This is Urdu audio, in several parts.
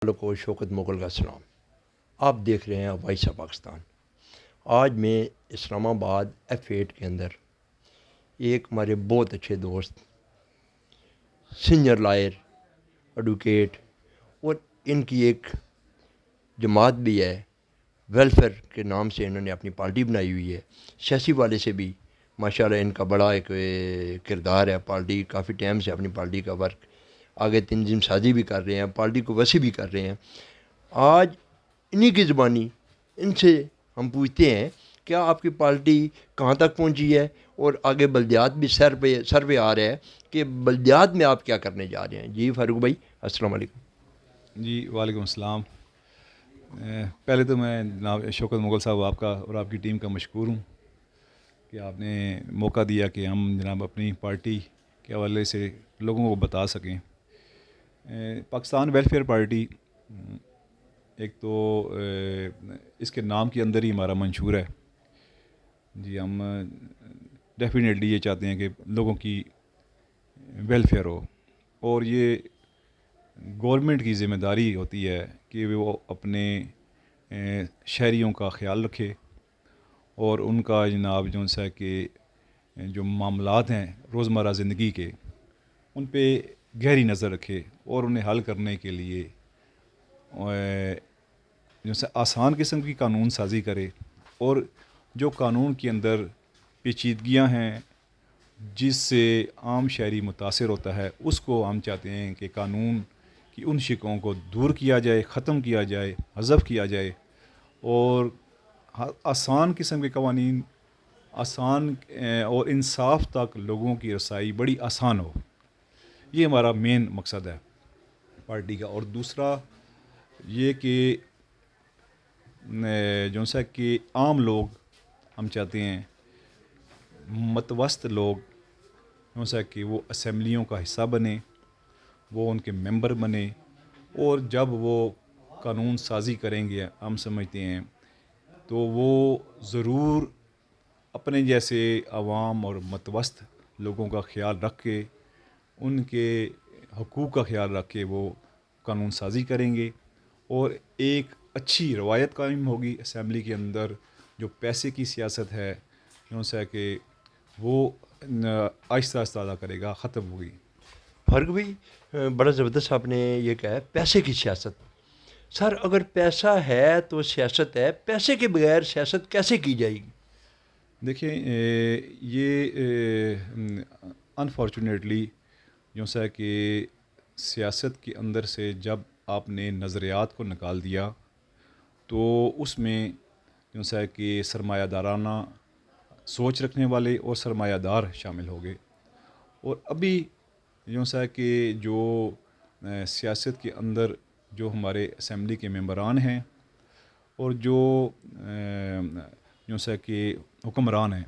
کو شوکت مغل کا سلام۔ آپ دیکھ رہے ہیں وائس آف پاکستان۔ آج میں اسلام آباد F8 کے اندر ایک ہمارے بہت اچھے دوست سینئر لائر ایڈوکیٹ اور ان کی ایک جماعت بھی ہے، ویلفیئر کے نام سے انہوں نے اپنی پارٹی بنائی ہوئی ہے۔ سیاسی والے سے بھی ماشاءاللہ ان کا بڑا ایک کردار ہے، پارٹی کافی ٹائم سے اپنی پارٹی کا ورک آگے تنظیم سازی بھی کر رہے ہیں، پارٹی کو وسیع بھی کر رہے ہیں۔ آج انہی کی زبانی ان سے ہم پوچھتے ہیں کیا آپ کی پارٹی کہاں تک پہنچی ہے، اور آگے بلدیات بھی سر پہ آ رہا ہے کہ بلدیات میں آپ کیا کرنے جا رہے ہیں۔ جی فاروق بھائی السلام علیکم۔ جی وعلیکم السلام۔ پہلے تو میں جناب شوکت مغل صاحب آپ کا اور آپ کی ٹیم کا مشکور ہوں کہ آپ نے موقع دیا کہ ہم جناب اپنی پارٹی کے حوالے سے لوگوں کو بتا سکیں۔ پاکستان ویلفیئر پارٹی ایک تو اس کے نام کے اندر ہی ہمارا منشور ہے۔ جی ہم ڈیفینیٹلی یہ چاہتے ہیں کہ لوگوں کی ویلفیئر ہو، اور یہ گورنمنٹ کی ذمہ داری ہوتی ہے کہ وہ اپنے شہریوں کا خیال رکھے اور ان کا جناب جو سا کہ جو معاملات ہیں روزمرہ زندگی کے ان پہ گہری نظر رکھے اور انہیں حل کرنے کے لیے جو سا آسان قسم کی قانون سازی کرے، اور جو قانون کے اندر پیچیدگیاں ہیں جس سے عام شہری متاثر ہوتا ہے اس کو ہم چاہتے ہیں کہ قانون کی ان شکوں کو دور کیا جائے، ختم کیا جائے، حذف کیا جائے، اور آسان قسم کے قوانین آسان اور انصاف تک لوگوں کی رسائی بڑی آسان ہو۔ یہ ہمارا مین مقصد ہے پارٹی کا۔ اور دوسرا یہ کہ جو سا کہ عام لوگ ہم چاہتے ہیں متوسط لوگ جو سا کہ وہ اسمبلیوں کا حصہ بنے، وہ ان کے ممبر بنے، اور جب وہ قانون سازی کریں گے ہم سمجھتے ہیں تو وہ ضرور اپنے جیسے عوام اور متوسط لوگوں کا خیال رکھ کے ان کے حقوق کا خیال رکھ کے وہ قانون سازی کریں گے، اور ایک اچھی روایت قائم ہوگی اسمبلی کے اندر۔ جو پیسے کی سیاست ہے جو سا کہ وہ آہستہ آہستہ ادا کرے گا، ختم ہوگی۔ فاروق بھائی بڑا زبردست آپ نے یہ کہا ہے پیسے کی سیاست۔ سر اگر پیسہ ہے تو سیاست ہے، پیسے کے بغیر سیاست کیسے کی جائے گی؟ دیکھیں یہ انفارچونیٹلی جو سا کہ سیاست کے اندر سے جب آپ نے نظریات کو نکال دیا تو اس میں جو سا کہ سرمایہ دارانہ سوچ رکھنے والے اور سرمایہ دار شامل ہو گئے، اور ابھی جو سا کہ جو سیاست کے اندر جو ہمارے اسمبلی کے ممبران ہیں اور جو سا کہ حکمران ہیں،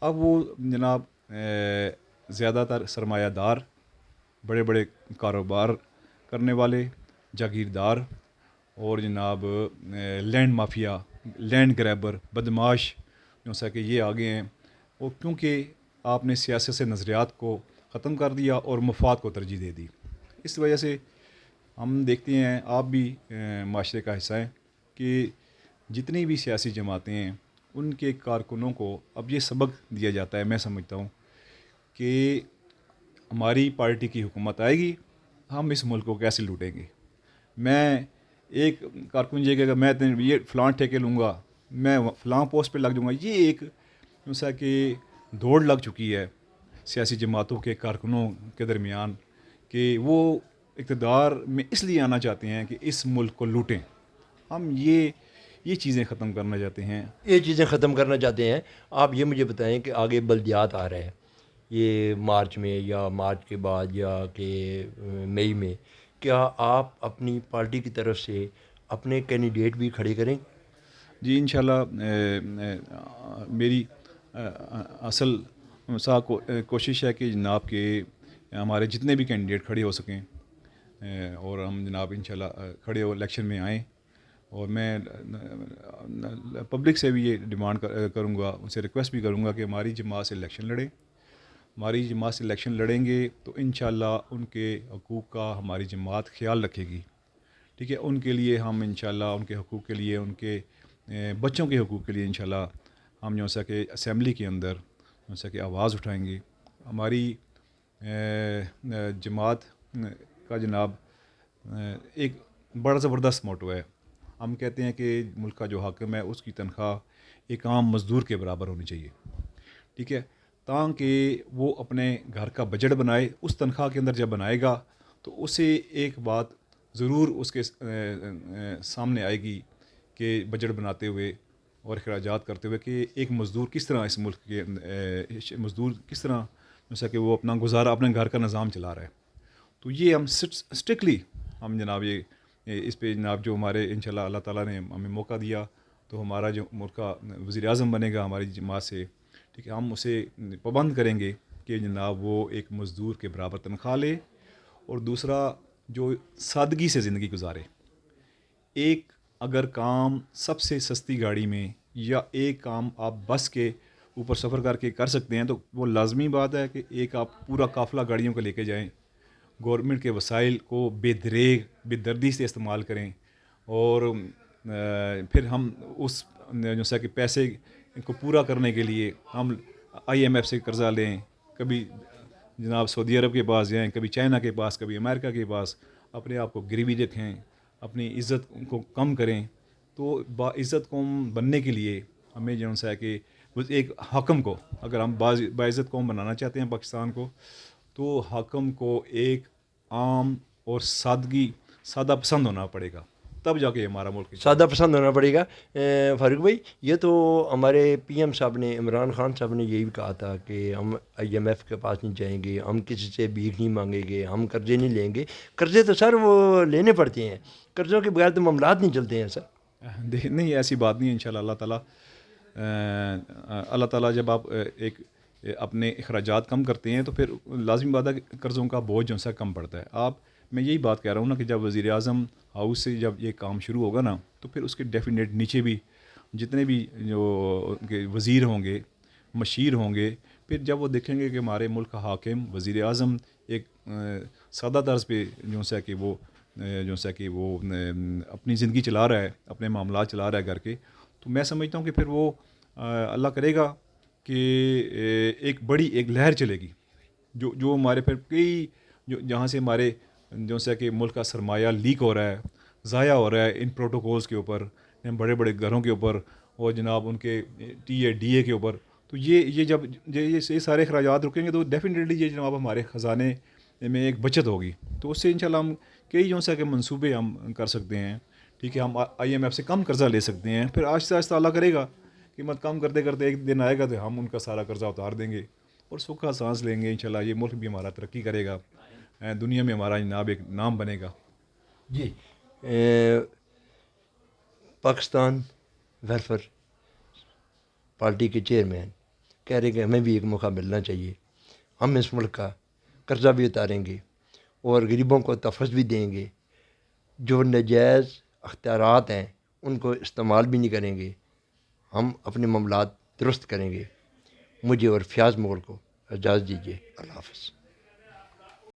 اب وہ جناب زیادہ تر سرمایہ دار، بڑے بڑے کاروبار کرنے والے، جاگیردار، اور جناب لینڈ مافیا، لینڈ گریبر، بدماش جو سا کہ یہ آگے ہیں۔ وہ کیونکہ آپ نے سیاست سے نظریات کو ختم کر دیا اور مفاد کو ترجیح دے دی، اس وجہ سے ہم دیکھتے ہیں، آپ بھی معاشرے کا حصہ ہیں، کہ جتنی بھی سیاسی جماعتیں ہیں ان کے کارکنوں کو اب یہ سبق دیا جاتا ہے، میں سمجھتا ہوں کہ ہماری پارٹی کی حکومت آئے گی، ہم اس ملک کو کیسے لوٹیں گے۔ میں ایک کارکن یہ کہ میں یہ فلاں ٹھیکے لوں گا، میں فلاں پوسٹ پہ لگ جاؤں گا، یہ ایک جیسا کہ دوڑ لگ چکی ہے سیاسی جماعتوں کے کارکنوں کے درمیان کہ وہ اقتدار میں اس لیے آنا چاہتے ہیں کہ اس ملک کو لوٹیں۔ ہم یہ چیزیں ختم کرنا چاہتے ہیں۔ یہ چیزیں ختم کرنا چاہتے ہیں۔ آپ یہ مجھے بتائیں کہ آگے بلدیات آ رہے ہیں، یہ مارچ میں یا مارچ کے بعد یا کہ مئی میں، کیا آپ اپنی پارٹی کی طرف سے اپنے کینڈیڈیٹ بھی کھڑے کریں؟ جی انشاءاللہ میری اصل کوشش ہے کہ جناب کہ ہمارے جتنے بھی کینڈیڈیٹ کھڑے ہو سکیں، اور ہم جناب انشاءاللہ کھڑے ہو الیکشن میں آئیں، اور میں پبلک سے بھی یہ ڈیمانڈ کروں گا، ان سے ریکویسٹ بھی کروں گا کہ ہماری جماعت سے الیکشن لڑیں۔ ہماری جماعت سے الیکشن لڑیں گے تو انشاءاللہ ان کے حقوق کا ہماری جماعت خیال رکھے گی، ٹھیک ہے، ان کے لیے ہم انشاءاللہ ان کے حقوق کے لیے، ان کے بچوں کے حقوق کے لیے انشاءاللہ ہم جو سا کہ اسمبلی کے اندر جو سا کہ آواز اٹھائیں گے. ہماری جماعت کا جناب ایک بڑا زبردست موٹو ہے. ہم کہتے ہیں کہ ملک کا جو حاکم ہے اس کی تنخواہ ایک عام مزدور کے برابر ہونی چاہیے. ٹھیک ہے، تاکہ وہ اپنے گھر کا بجٹ بنائے. اس تنخواہ کے اندر جب بنائے گا تو اسے ایک بات ضرور اس کے سامنے آئے گی کہ بجٹ بناتے ہوئے اور اخراجات کرتے ہوئے کہ ایک مزدور کس طرح اس ملک کے مزدور کس طرح جیسا کہ وہ اپنا گزارا اپنے گھر کا نظام چلا رہا ہے. تو یہ ہم اسٹرکٹلی ہم جناب یہ اس پہ جناب جو ہمارے انشاءاللہ اللہ تعالیٰ نے ہمیں موقع دیا تو ہمارا جو ملک کا وزیر اعظم بنے گا ہماری جماعت سے، ٹھیک ہے، ہم اسے پابند کریں گے کہ جناب وہ ایک مزدور کے برابر تنخواہ لے، اور دوسرا جو سادگی سے زندگی گزارے. ایک اگر کام سب سے سستی گاڑی میں یا ایک کام آپ بس کے اوپر سفر کر کے کر سکتے ہیں تو وہ لازمی بات ہے کہ ایک آپ پورا قافلہ گاڑیوں کو لے کے جائیں، گورنمنٹ کے وسائل کو بے دریغ بے دردی سے استعمال کریں، اور پھر ہم اس جیسا کہ پیسے کو پورا کرنے کے لیے ہم IMF سے قرضہ لیں، کبھی جناب سعودی عرب کے پاس جائیں، کبھی چائنا کے پاس، کبھی امریکہ کے پاس، اپنے آپ کو گروی رکھیں، اپنی عزت کو کم کریں. تو باعزت قوم بننے کے لیے ہمیں جو ہے کہ ایک حاکم کو اگر ہم باعزت قوم بنانا چاہتے ہیں پاکستان کو، تو حاکم کو ایک عام اور سادہ پسند ہونا پڑے گا، تب جا کے ہمارا ملک سادہ پسند ہونا پڑے گا. فاروق بھائی، یہ تو ہمارے PM صاحب نے، عمران خان صاحب نے یہی کہا تھا کہ ہم IMF کے پاس نہیں جائیں گے، ہم کسی سے بھیک نہیں مانگیں گے، ہم قرضے نہیں لیں گے. قرضے تو سر وہ لینے پڑتے ہیں، قرضوں کے بغیر تو معاملات نہیں چلتے ہیں سر. نہیں، ایسی بات نہیں ہے. انشاءاللہ اللہ تعالیٰ جب آپ ایک اپنے اخراجات کم کرتے ہیں تو پھر لازمی بات ہے کہ قرضوں کا بوجھ جو سا کم پڑتا ہے. میں یہی بات کہہ رہا ہوں نا کہ جب وزیر اعظم ہاؤس سے جب یہ کام شروع ہوگا نا تو پھر اس کے ڈیفینیٹ نیچے بھی جتنے بھی جو ان کے وزیر ہوں گے، مشیر ہوں گے، پھر جب وہ دیکھیں گے کہ ہمارے ملک کا حاکم وزیر اعظم ایک سادہ طرز پہ جو سا کہ وہ اپنی زندگی چلا رہا ہے، اپنے معاملات چلا رہا ہے گھر کے، تو میں سمجھتا ہوں کہ پھر وہ اللہ کرے گا کہ ایک بڑی ایک لہر چلے گی جو ہمارے پھر کئی جہاں سے ہمارے جو سا کہ ملک کا سرمایہ لیک ہو رہا ہے، ضائع ہو رہا ہے ان پروٹوکولز کے اوپر، بڑے بڑے گھروں کے اوپر، اور جناب ان کے DA کے اوپر. تو یہ جب یہ سارے اخراجات رکیں گے تو ڈیفینیٹلی یہ جناب ہمارے خزانے میں ایک بچت ہوگی. تو اس سے انشاءاللہ ہم کئی جو سا کہ منصوبے ہم کر سکتے ہیں. ٹھیک ہے، ہم IMF سے کم قرضہ لے سکتے ہیں، پھر آہستہ آہستہ اللہ کرے گا قیمت کم کرتے کرتے ایک دن آئے گا تو ہم ان کا سارا قرضہ اتار دیں گے اور سکھا سانس لیں گے. انشاءاللہ یہ ملک بھی ہمارا ترقی کرے گا، دنیا میں ہمارا جناب ایک نام بنے گا. جی، پاکستان ویلفیئر پارٹی کے چیئرمین کہہ رہے کہ ہمیں بھی ایک موقع ملنا چاہیے، ہم اس ملک کا قرضہ بھی اتاریں گے اور غریبوں کو تحفظ بھی دیں گے، جو ناجائز اختیارات ہیں ان کو استعمال بھی نہیں کریں گے، ہم اپنے معاملات درست کریں گے. مجھے اور فیاض مغل کو اجازت دیجیے. اللہ حافظ.